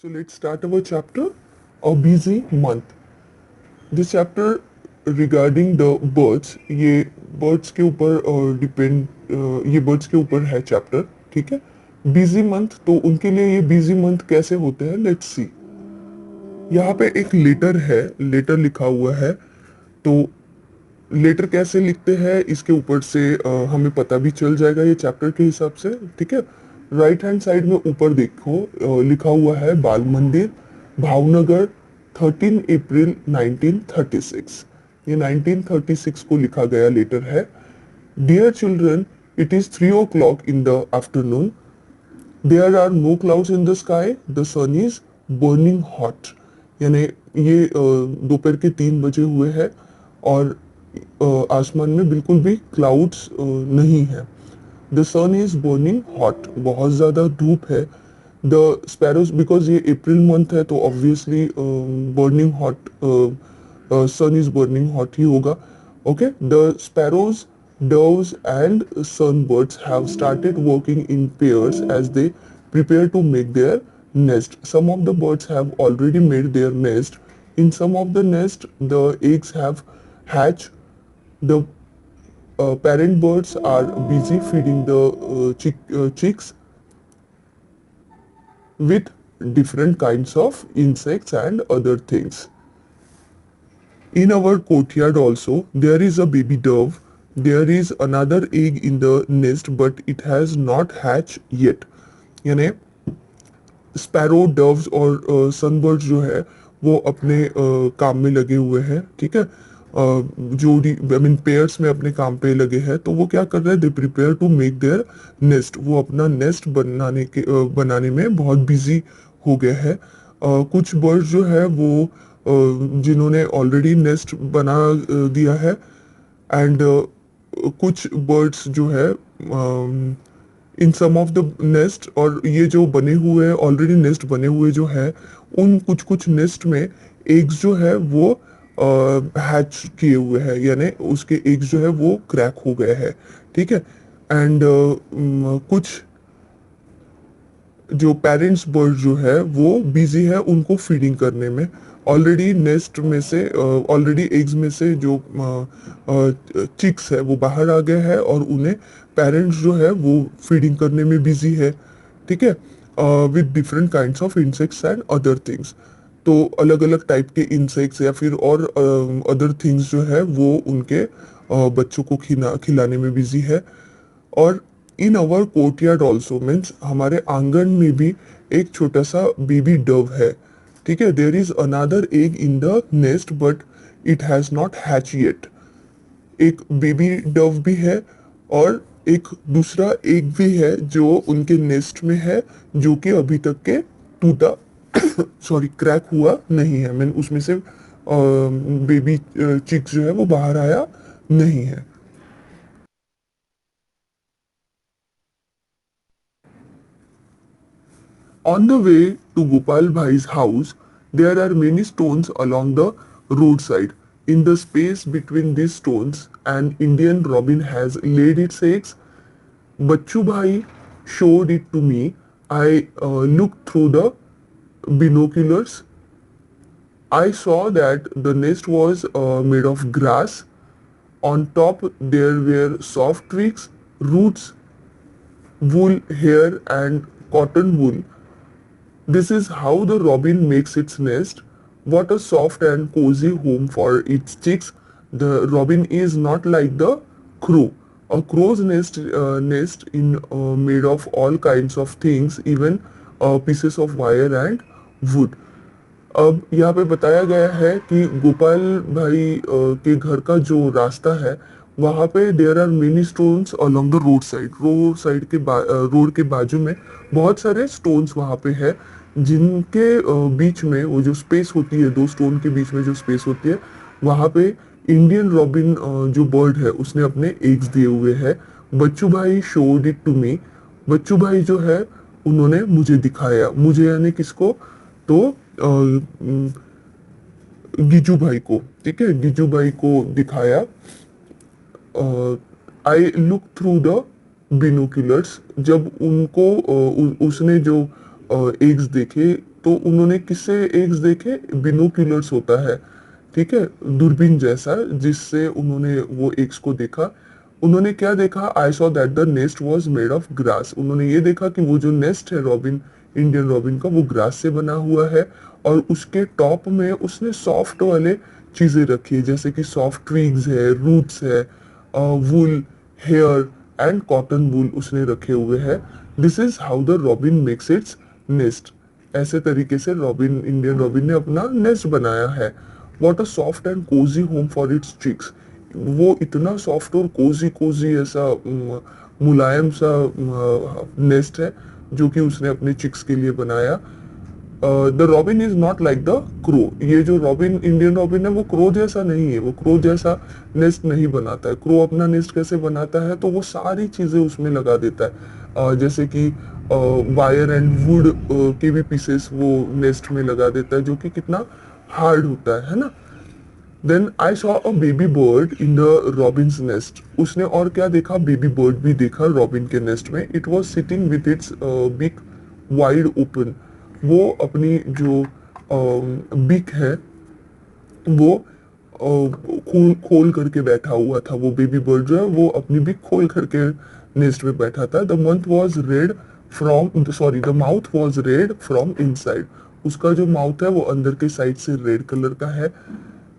So let's start our chapter, A Busy Month. This chapter regarding the birds, ये birds के ऊपर depend ये birds के ऊपर है चैप्टर, ठीक है। बिजी मंथ, तो उनके लिए ये बिजी मंथ कैसे होते हैं, लेट्स सी। यहाँ पे एक लेटर है, लेटर लिखा हुआ है। तो लेटर कैसे लिखते हैं इसके ऊपर से हमें पता भी चल जाएगा ये चैप्टर के हिसाब से, ठीक है। राइट हैंड साइड में ऊपर देखो, लिखा हुआ है बाल मंदिर, भावनगर, 13 अप्रैल 1936। ये 1936 को लिखा गया लेटर है। Dear children, it is 3 o'clock in the afternoon. There are no clouds in the sky, the sun is burning hot. यानी ये दोपहर के 3 बजे हुए हैं और आसमान में बिल्कुल भी क्लाउड्स नहीं है। The sun is burning hot, बहुत ज़्यादा धूप है। द स्पैरोज, बिकॉज ये अप्रैल मंथ है तो obviously burning hot, sun is burning hot ही होगा। Okay, the sparrows, doves and sunbirds have started working in pairs as they prepare to make their nest. Some of the birds have already made their nest. In some of the nest, the eggs have hatched. The parent birds are busy feeding the chicks with different kinds of insects and other things. In our courtyard also, there is a baby dove. There is another egg in the nest, but it has not hatched yet. यानी sparrow, doves और sunbirds जो है वो अपने काम में लगे हुए हैं, ठीक है। जोड़ी, आई मीन पेयर्स में अपने काम पे लगे हैं। तो वो क्या कर रहे हैं, they prepare to make their nest. वो अपना नेस्ट बनाने में बहुत बिजी हो गए हैं। कुछ बर्ड्स जो है वो जिन्होंने ऑलरेडी नेस्ट बना दिया है, एंड कुछ बर्ड्स जो है इन सम ऑफ द नेस्ट, और ये जो बने हुए ऑलरेडी नेस्ट बने हुए जो है, उन कुछ कुछ नेस्ट में एग्स जो है वो हैच किए हुए हैं, यानी उसके एग्स जो है वो क्रैक हो गए हैं, ठीक है। एंड कुछ जो पेरेंट्स बर्ड जो है वो बिजी है उनको फीडिंग करने में। ऑलरेडी नेस्ट में से, ऑलरेडी एग्स में से जो चिक्स है वो बाहर आ गए हैं और उन्हें पेरेंट्स जो है वो फीडिंग करने में बिजी है, ठीक है, with different kinds of insects and other things. तो अलग अलग टाइप के इंसेक्ट्स या फिर और अदर थिंग्स जो है वो उनके बच्चों को खिलाने में बिजी है। और इन अवर कोर्टयार्ड ऑल्सो, मीन्स हमारे आंगन में भी एक छोटा सा बेबी डव है, ठीक है। There is another egg in the nest but it has not hatch yet. एक बेबी डव भी है और एक दूसरा एग भी है जो उनके नेस्ट में है, जो कि अभी तक के टूटा सॉरी क्रैक हुआ नहीं है। मीन उसमें से बेबी चिक्स जो है वो बाहर आया नहीं है। On the way to Gopal Bhai's house, there are many stones along the roadside. In the space between these stones, an Indian robin has laid its eggs. Bachchu Bhai showed it to me. I looked through the binoculars. I saw that the nest was made of grass. On top there were soft twigs, roots, wool, hair and cotton wool. This is how the robin makes its nest. What a soft and cozy home for its chicks. The robin is not like the crow. A crow's nest in made of all kinds of things, even pieces of wire and wood. अब यहाँ पे बताया गया है कि गोपाल भाई के घर का जो रास्ता है वहाँ पे there are many stones along the road side. Road side के रोड के बाजू में बहुत सारे स्टोन्स वहाँ पे है, जिनके बीच में वो जो स्पेस होती है, दो स्टोन के बीच में जो स्पेस होती है, वहाँ पे इंडियन रॉबिन जो बर्ड है उसने अपने एग्स दिए हुए हैं। बच्चू भाई शोड इट टू मी। बच्चू भाई जो है उन्होंने मुझे दिखाया, मुझे यानी किसको, तो गिजू भाई को, ठीक है, गिजू भाई को दिखाया। I look through the binoculars. जब उनको उसने जो एग्स देखे, तो उन्होंने किससे एग्स देखे? बिनोक्यूलर्स होता है, ठीक है, दूरबीन जैसा, जिससे उन्होंने वो एग्स को देखा। उन्होंने क्या देखा? I saw that the nest was made of grass. उन्होंने ये देखा कि वो जो नेस्ट है रॉबिन, इंडियन रॉबिन का, वो ग्रास से बना हुआ है, और उसके टॉप में उसने सॉफ्ट वाले चीजें रखी है, जैसे कि सॉफ्ट ट्विग्स है, रूट्स है, वूल, हेयर एंड कॉटन वूल उसने रखे हुए हैं। This is how the robin makes its nest. ऐसे तरीके से रॉबिन, इंडियन रॉबिन ने अपना नेस्ट बनाया है। What a soft and cosy home for its chicks. वो इतना सॉफ्ट और कोजी कोजी ऐसा मुलायम सा नेस्ट है जो कि उसने अपने चिक्स के लिए बनाया। The robin is not like the crow. ये जो रॉबिन, इंडियन रॉबिन है, वो क्रो जैसा नहीं है, वो क्रो जैसा नेस्ट नहीं बनाता है। क्रो अपना नेस्ट कैसे बनाता है? तो वो सारी चीजें उसमें लगा देता है, जैसे कि वायर एंड वुड के भी पीसेस वो नेस्ट में लगा देता है, जो कि कितना हार्ड होता है ना। Then I saw a baby bird in the robin's nest. उसने और क्या देखा? बेबी बर्ड भी देखा रॉबिन के नेस्ट में। It was sitting with its big wide open. वो अपनी जो बिक है वो खोल खोल करके बैठा हुआ था। वो बेबी बर्ड जो है वो अपनी बिक खोल करके नेस्ट में बैठा था। The month was red from, sorry, the mouth was red from inside. उसका जो माउथ है वो अंदर के साइड से रेड कलर का है।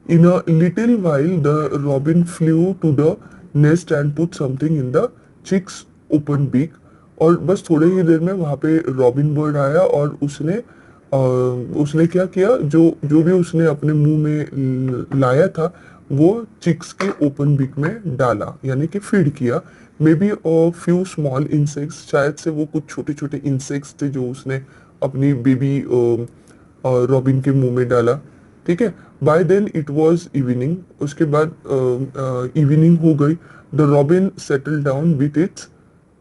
In a little while the robin flew to the nest and put something in the chicks open beak. और बस थोड़े ही देर में वहां पे रॉबिन बर्ड आया और उसने क्या किया? जो जो भी उसने अपने मुंह में लाया था वो चिक्स के ओपन बीक में डाला, यानी कि फीड किया। May be few small insects, शायद से वो कुछ छोटे छोटे इंसेक्ट्स थे जो उसने अपनी बेबी रॉबिन के मुंह में डाला, ठीक है। By then it was evening. उसके बाद इवनिंग हो गई। The robin settle down with its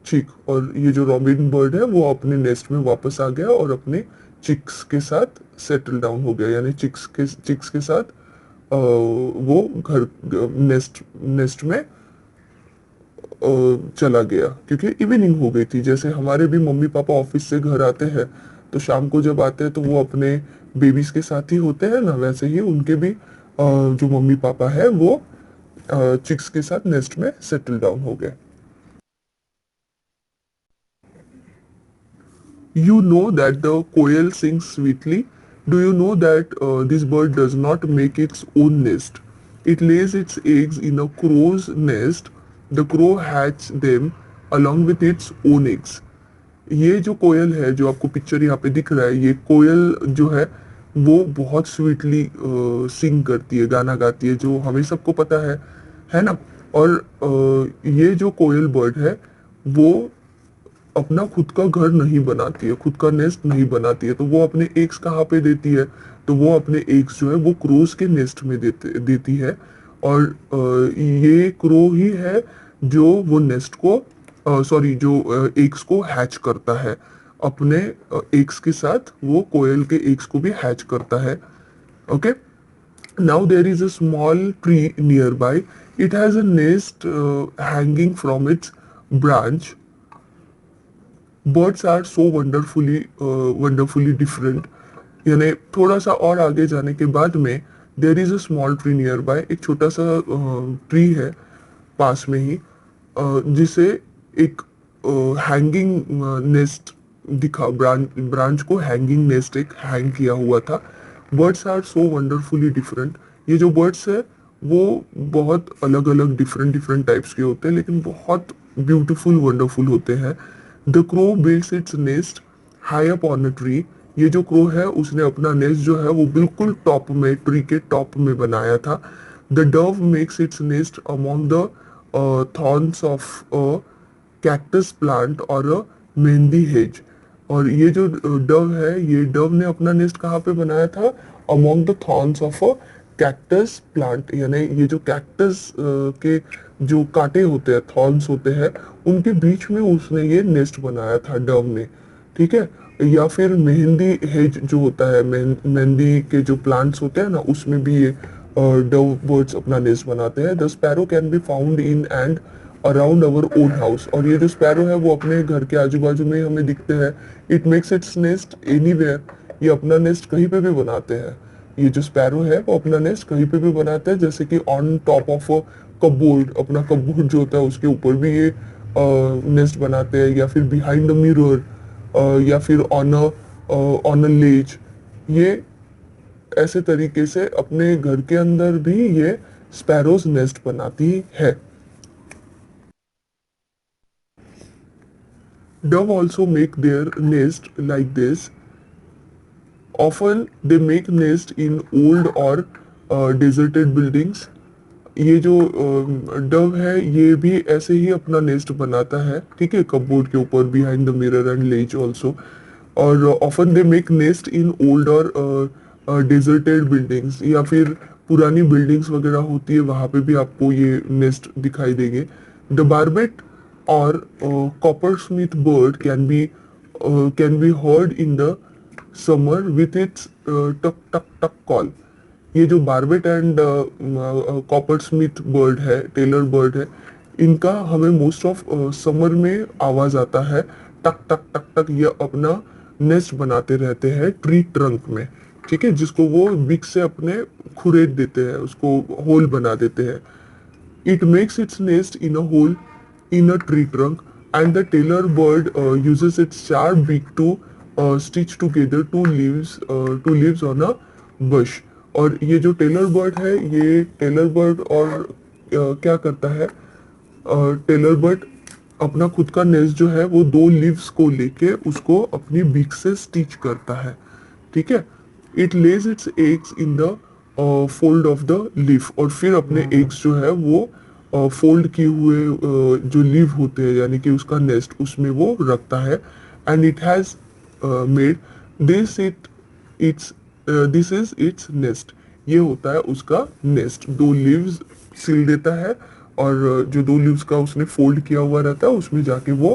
chick. और ये जो रॉबिन बर्ड है वो अपने नेस्ट में वापस आ गया और अपने चिक्स के साथ सेटल डाउन हो गया, यानी चिक्स के साथ वो घर नेस्ट नेस्ट में चला गया, क्योंकि इवनिंग हो गई थी। जैसे हमारे भी मम्मी पापा ऑफिस से घर आते हैं तो शाम को जब आते हैं तो वो अपने बेबीज के साथ ही होते हैं ना, वैसे ही उनके भी जो मम्मी पापा है वो चिक्स के साथ नेस्ट में सेटल डाउन हो गए। You know that the quail sings sweetly. Do you know that this bird does not make its own nest? It lays its eggs in a crow's nest. The crow hatches them along with its own eggs. ये जो कोयल है, जो आपको picture यहाँ पे दिख रहा है, ये कोयल जो है वो बहुत स्वीटली सिंग करती है, गाना गाती है, जो हमें सबको पता है ना। और ये जो कोयल बर्ड है वो अपना खुद का घर नहीं बनाती है, खुद का नेस्ट नहीं बनाती है, तो वो अपने एग्स कहाँ पे देती है? तो वो अपने एग्स जो है वो क्रोज के नेस्ट में देती है। और ये क्रो ही है जो वो नेस्ट को, सॉरी, जो एग्स को हैच करता है। अपने एग्स के साथ वो कोयल के एग्स को भी हैच करता है। Okay, now there is a small tree near by. It has a nest hanging from its branch. Birds are so wonderfully different. यानी थोड़ा सा और आगे जाने के बाद में there is a small tree near by. एक छोटा सा ट्री है पास में ही, जिसे एक हैंगिंग नेस्ट दिखा। ब्रांच को हैंगिंग नेस्ट एक हैंग किया हुआ था। Birds are so wonderfully different. ये जो बर्ड्स है वो बहुत अलग अलग डिफरेंट डिफरेंट टाइप्स के होते हैं, लेकिन बहुत ब्यूटीफुल वंडरफुल होते हैं। The crow builds its nest high up on a tree. ये जो क्रो है उसने अपना नेस्ट जो है वो बिल्कुल टॉप में, ट्री के टॉप में बनाया था। The Dove makes its nest among the thorns of a cactus plant और अ मेहंदी हेज। और ये जो डव है, ये डव ने अपना नेस्ट कहाँ पे बनाया था? Among the thorns of a cactus plant. यानी ये जो कैक्टस के जो कांटे होते हैं, थॉर्न्स होते हैं, उनके बीच में उसने ये नेस्ट बनाया था डव ने, ठीक है। या फिर मेहंदी हेज जो होता है, मेहंदी के जो प्लांट्स होते हैं ना, उसमें भी ये डव बर्ड्स अपना नेस्ट बनाते हैं। The sparrow can be found in and around our own house. और ये जो स्पैरो है वो अपने घर के आजू बाजू में हमें दिखते हैं। It makes its nest anywhere, ये अपना नेस्ट कहीं पे भी बनाते हैं। ये जो स्पैरो है वो अपना नेस्ट कहीं पे भी बनाते हैं, जैसे कि on top of a cupboard, अपना कपबोर्ड जो होता है उसके ऊपर भी ये नेस्ट बनाते हैं, या फिर बिहाइंड द मिरर, या फिर ऑन अ लेज। ये ऐसे तरीके से अपने घर के अंदर भी ये स्पैरोज नेस्ट बनाती है। Dove also make their nest like this. Often they make nest in old or deserted buildings. ये जो डव है ये भी ऐसे ही अपना नेस्ट बनाता है, ठीक है, कपबोर्ड के ऊपर, behind the mirror and ledge also. और often they make nest in old और डेजर्टेड बिल्डिंग्स, या फिर पुरानी बिल्डिंग्स वगैरह होती है वहाँ पे भी आपको ये नेस्ट दिखाई देंगे। द बार्बेट और copper Smith bird can be heard in the summer with its टक टक टक कॉल। ये जो barbette and copper Smith bird है, टेलर बर्ड है, इनका हमें मोस्ट ऑफ समर में आवाज आता है, टक टक टक टक। ये अपना नेस्ट बनाते रहते हैं ट्री ट्रंक में, ठीक है, जिसको वो बिक से अपने खुरेद देते हैं, उसको होल बना देते हैं। It makes its nest in a hole in a tree trunk, and the tailor bird uses its sharp beak to stitch together two leaves on a bush. और ये जो टेलर बर्ड है, ये टेलर बर्ड और क्या करता है, tailor bird अपना खुद का नेस्ट जो है वो दो लीव्स को लेके उसको अपनी बीक से स्टिच करता है, ठीक है। It Lay's it's eggs in the fold of the leaf, और फिर अपने एग्स जो है वो फोल्ड किए हुए जो लीव होते हैं, यानी कि उसका नेस्ट, उसमें वो रखता है। And it has made this this is its nest, ये होता है उसका नेस्ट। दो लीव्स सिल देता है, और जो दो लीव्स का उसने फोल्ड किया हुआ रहता है उसमें जाके वो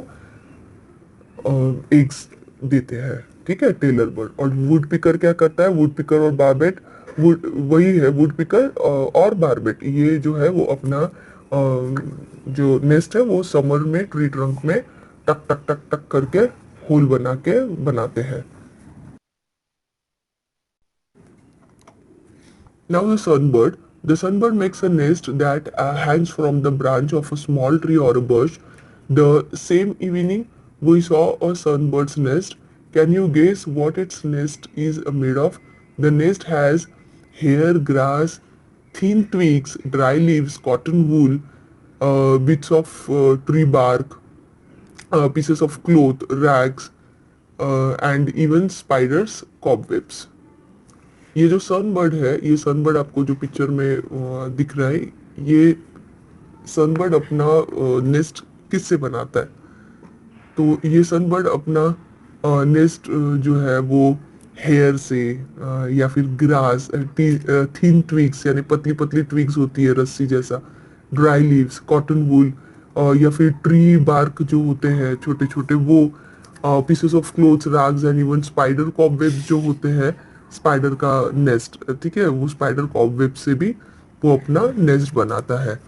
एग्स देते हैं, ठीक है, टेलर बर्ड। और वुड पिकर क्या करता है, वुड पिकर और बार्बेट, वुड वही है, वुड पिकर और बार्बेट, ये जो है वो अपना जो नेस्ट है वो समर में ट्री ट्रंक में टक टक टक टक करके होल बना के बनाते हैं। Now the sunbird. The sunbird makes a nest that hangs from the branch of a small tree or a bush. The same evening, we saw a sunbird's nest. Can you guess what its nest is made of? The nest has hair, grass, thin twigs, dry leaves, cotton wool, bits of tree bark, pieces of cloth, rags, and even spiders' cobwebs. ये जो sunbird है, ये sunbird आपको जो picture में दिख रहा है, ये सनबर्ड अपना नेस्ट किससे बनाता है? तो ये सनबर्ड अपना नेस्ट जो है वो हेयर से, या फिर ग्रास, थिन ट्विग्स, यानी पतली पतली ट्विग्स होती है रस्सी जैसा, ड्राई लीव्स, कॉटन वूल, या फिर ट्री बार्क जो होते हैं छोटे छोटे वो, pieces of clothes, rags, and even spider cobwebs जो होते हैं, स्पाइडर का नेस्ट, ठीक है, वो स्पाइडर कॉबवेब से भी वो अपना नेस्ट बनाता है।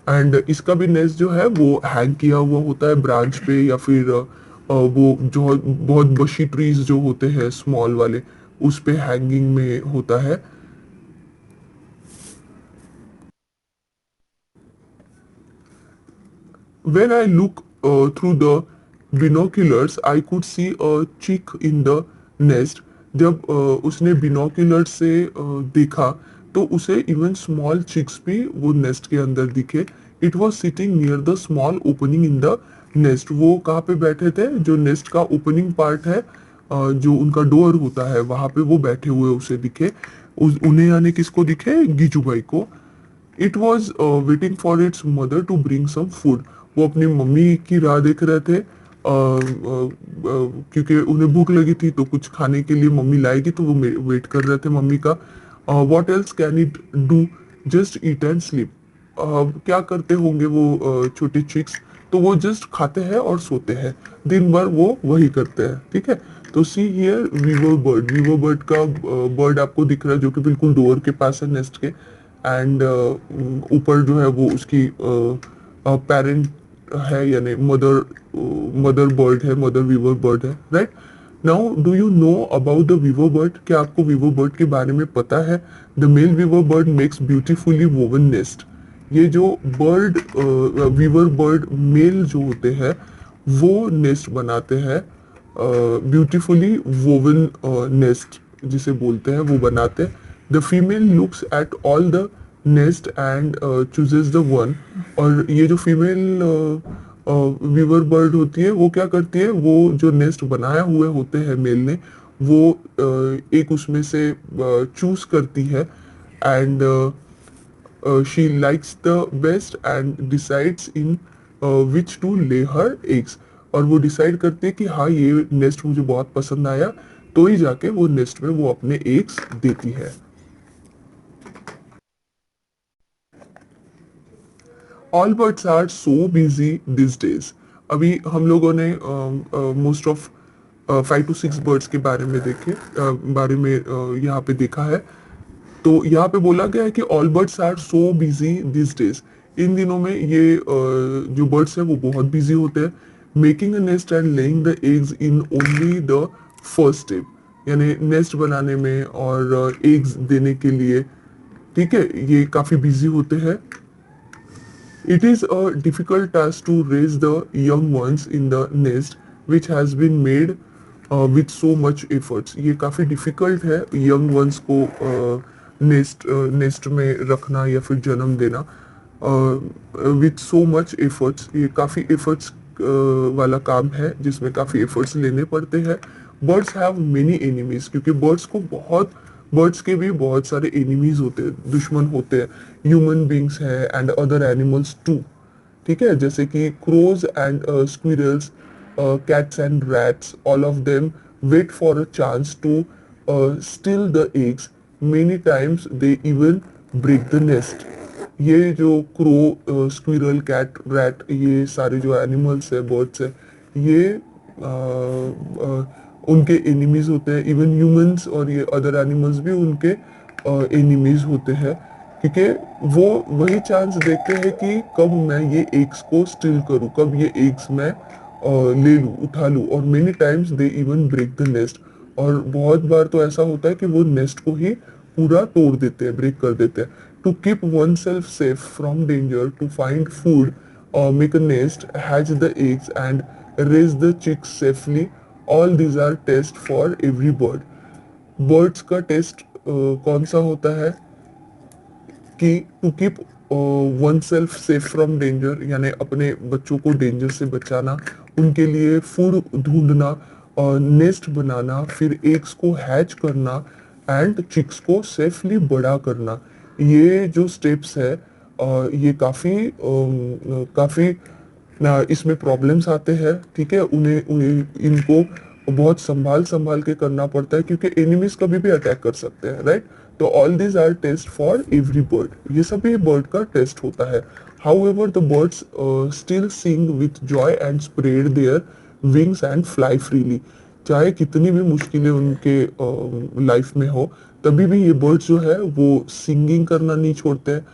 एंड इसका भी नेस्ट जो है वो हैंग किया हुआ होता है ब्रांच पे, या फिर वो जो बहुत बशी ट्रीज जो होते हैं स्मॉल वाले, उस पे हैंगिंग में होता है। When I look through the binoculars, I could see a chick in the nest. जब उसने बिनोक्यूलर से देखा तो उसे इवन स्मॉल चिक्स भी वो नेस्ट के अंदर दिखे। It was sitting near the small opening in the nest. वो कहाँ पे बैठे थे, जो नेस्ट का ओपनिंग पार्ट है, जो उनका डोर होता है, वहां पे वो बैठे हुए उसे दिखे। उन्हें यानी किसको दिखे, गीजू भाई को। It was waiting for its mother to bring some food. वो अपनी मम्मी की राह देख रहे थे, क्योंकि उन्हें भूख लगी थी, तो कुछ खाने के लिए मम्मी लाएगी, तो वो वेट कर रहे थे मम्मी का। What else can it do, just eat and sleep. क्या करते होंगे वो छोटे चिक्स, तो वो जस्ट खाते हैं और सोते हैं, दिन भर वो वही करते हैं, ठीक है। तो सी हियर वीवर बर्ड का बर्ड आपको दिख रहा है, जो कि बिल्कुल डोर के पास है नेस्ट के। एंड ऊपर जो है वो उसकी पेरेंट है यानी मदर बर्ड है, मदर वीवर बर्ड है, right. Now do you know about the weaver bird? क्या आपको वीवर बर्ड के बारे में पता है? The male weaver bird makes beautifully woven nest. ये जो बर्ड वीवर बर्ड मेल जो होते हैं वो नेस्ट बनाते हैं, ब्यूटीफुली वोवन नेस्ट जिसे बोलते हैं वो बनाते हैं। The female looks at all the nest and chooses the one. और ये जो फीमेल वीवर बर्ड होती है वो क्या करती है, वो जो नेस्ट बनाया हुए होते हैं मेल ने वो एक उसमें से चूज करती है and she likes the best and decides in which to lay her eggs. और वो डिसाइड करती है कि हाँ ये नेस्ट मुझे बहुत पसंद आया, तो ही जाके वो नेस्ट में वो अपने एग्स देती है। All birds are so busy this days. अभी हम लोगों ने मोस्ट ऑफ 5 to 6 बर्ड्स के बारे में यहाँ पे देखा है। तो यहाँ पे बोला गया है कि all birds are so busy this days. इन दिनों में ये जो बर्ड्स हैं वो बहुत बिजी होते हैं। Making a nest and laying the eggs in only the first step, यानी नेस्ट बनाने में और एग्स देने के लिए, ठीक है, ये काफी बिजी होते हैं। It is a difficult task to raise the young ones in the nest which has been made with so much efforts. ये काफ़ी difficult है young ones को nest में रखना या फिर जन्म देना with so much efforts। ये काफ़ी efforts वाला काम है जिसमें काफ़ी efforts लेने पड़ते हैं। Birds have many enemies, क्योंकि बर्ड्स के भी बहुत सारे एनिमीज होते हैं, दुश्मन होते हैं। ह्यूमन बींग्स है एंड अदर एनिमल्स टू, ठीक है, जैसे कि crows and squirrels, cats and rats, all of them wait for a chance to steal the eggs. Many times they even break the nest. ये जो क्रो, स्क्विरल, कैट, रैट, ये सारे जो animals है, बर्ड्स है, ये उनके एनिमीज होते हैं। इवन ह्यूमंस और ये अदर एनिमल्स भी उनके एनिमीज होते हैं, क्योंकि वो वही चांस देखते हैं कि कब मैं ये एग्स को स्टील करूं, कब ये एग्स मैं ले लूं, उठा लूं। और many times they even break the nest. और बहुत बार तो ऐसा होता है कि वो नेस्ट को ही पूरा तोड़ देते हैं, ब्रेक कर देते हैं। To keep oneself safe from danger, to find food, make a nest, hatch the eggs and raise the chicks safely, all these are test for every bird. Birds का test कौन सा होता है कि to keep oneself safe from danger, यानी अपने बच्चों को डेंजर से बचाना, उनके लिए फूड ढूंढना, नेस्ट बनाना, फिर एग्स को हैच करना एंड चिक्स को सेफली बड़ा करना। ये जो स्टेप्स है ये काफ़ी इसमें प्रॉब्लम्स आते हैं, ठीक है। उन्हें इनको बहुत संभाल के करना पड़ता है, क्योंकि एनिमीज कभी भी अटैक कर सकते हैं, राइट। तो all this are test for every bird, ये सभी बर्ड का टेस्ट होता है। However the birds still sing with joy and spread their wings and fly freely. चाहे कितनी भी मुश्किलें उनके लाइफ में हो, तभी भी ये बर्ड्स जो है वो सिंगिंग करना नहीं छोड़ते हैं।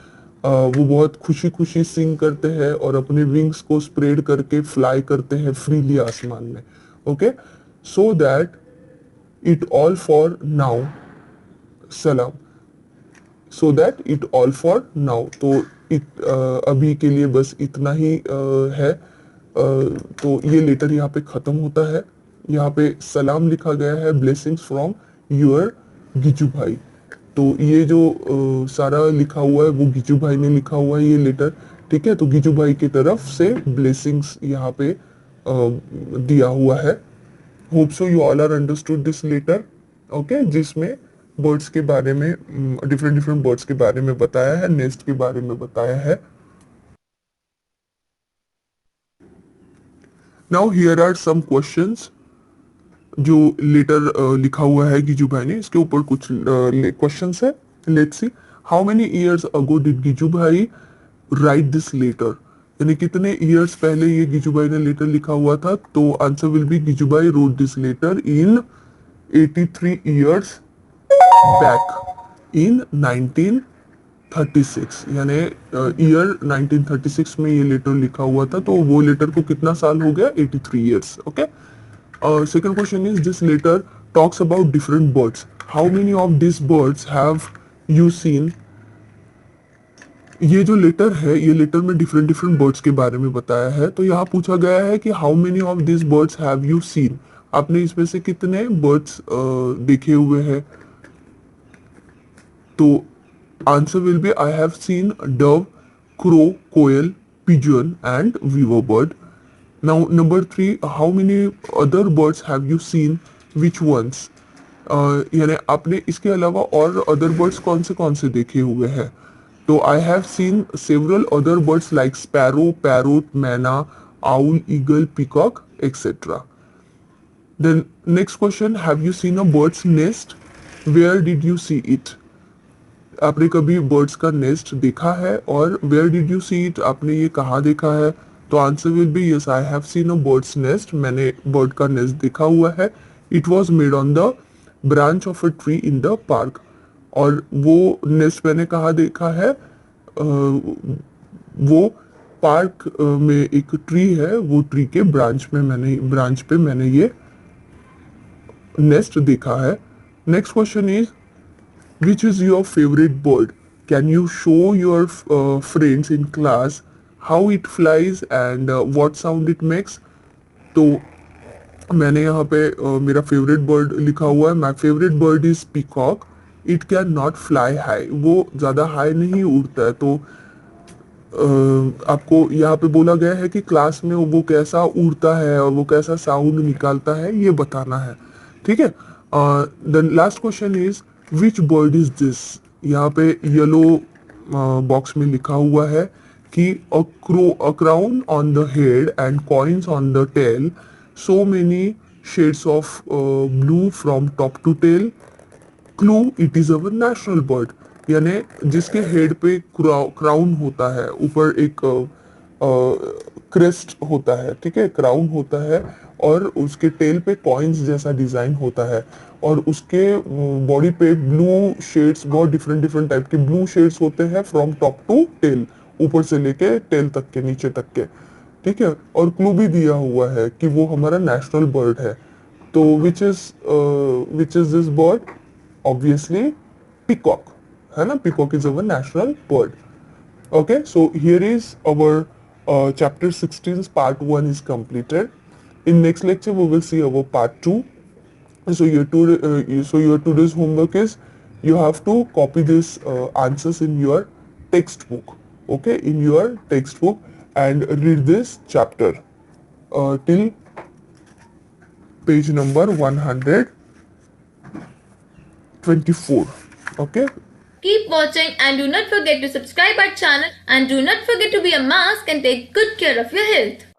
वो बहुत खुशी खुशी सिंग करते हैं और अपने विंग्स को स्प्रेड करके फ्लाई करते हैं फ्रीली आसमान में। Okay, so that it all for now, सलाम। So that it all for now, तो अभी के लिए बस इतना ही है। तो ये लेटर यहाँ पे खत्म होता है। यहाँ पे सलाम लिखा गया है, ब्लेसिंग्स फ्रॉम योर गिजू भाई। तो ये जो सारा लिखा हुआ है वो गिजू भाई ने लिखा हुआ है ये लेटर, ठीक है। तो गिजू भाई की तरफ से ब्लेसिंग्स यहाँ पे दिया हुआ है। Hope so you all are understood this letter, okay, जिसमें बर्ड्स के बारे में, डिफरेंट डिफरेंट बर्ड्स के बारे में बताया है, नेस्ट के बारे में बताया है। Now here are some questions जो लेटर लिखा हुआ है गिजू भाई ने, इसके ऊपर कुछ क्वेश्चंस है। Let's see, how many years ago did Giju bhai write this letter, यानी कितने इयर्स पहले ये गिजू भाई ने लेटर लिखा हुआ था। तो answer will be Giju Bhai wrote this letter in 83 years back in 19 1936, यानी ईयर 1936 में ये लेटर लिखा हुआ था, तो वो लेटर को कितना साल हो गया? 83 years. Okay. Second question is, this letter talks about different birds. How many of these birds have you seen? ये जो लेटर है, ये लेटर में डिफरेंट डिफरेंट बर्ड्स के बारे में बताया है. तो यहाँ पूछा गया है कि how many of this birds have you seen, आपने इसमें से कितने बर्ड्स देखे हुए हैं. तो answer will be I have seen dove, crow, koel, pigeon and weaver bird. Now number 3, how many other birds have you seen? Which ones? यानी आपने इसके अलावा और अदर बर्ड्स कौन से देखे हुए हैं. तो I have seen several other birds like sparrow, parrot, myna, owl, eagle, peacock, etcetera. Then next question, have you seen a birds nest? Where did you see it? आपने कभी बर्ड्स का nest देखा है? और where did you see it, आपने ये कहाँ देखा है? तो answer will be yes, I have seen a birds nest, मैंने बर्ड का नेस्ट देखा हुआ है. It was made on the branch of a tree in the park. और वो नेस्ट मैंने कहाँ देखा है? वो पार्क में एक ट्री है, वो ट्री के ब्रांच पे मैंने ये नेस्ट देखा है. Next question is, which is your favorite bird? Can you show your friends in class how it flies and what sound it makes? तो मैंने यहाँ पे मेरा फेवरेट बर्ड लिखा हुआ है. My favourite bird is peacock. It can not fly high, वो ज़्यादा हाई नहीं उड़ता है. तो आपको यहाँ पे बोला गया है कि क्लास में वो कैसा उड़ता है और वो कैसा साउंड निकालता है, ये बताना है. ठीक है. Then last question is, which bird is this? यहाँ पे येलो बॉक्स में लिखा हुआ है कि a crown on the head and coins on the tail, so many shades of blue from top to tail. Clue, it is our national bird. यानी जिसके head पे क्राउन होता है, ऊपर एक क्रेस्ट होता है, ठीक है, क्राउन होता है, और उसके टेल पे कॉइन्स जैसा डिजाइन होता है, और उसके बॉडी पे ब्लू शेड्स, बहुत डिफरेंट डिफरेंट टाइप के ब्लू शेड्स होते हैं फ्रॉम टॉप टू टेल, ऊपर से लेके टेल तक के, नीचे तक के. ठीक है. और क्लू भी दिया हुआ है कि वो हमारा नेशनल बर्ड है. तो which is this bird? Obviously peacock, है ना. Peacock is our national bird. Okay, so here is our chapter 16's part 1 is completed. In next lecture we will see our part 2. So your today's homework is, you have to copy these answers in your textbook. Okay, in your textbook, and read this chapter till page number 124. Okay. Keep watching and do not forget to subscribe our channel, and do not forget to wear a mask and take good care of your health.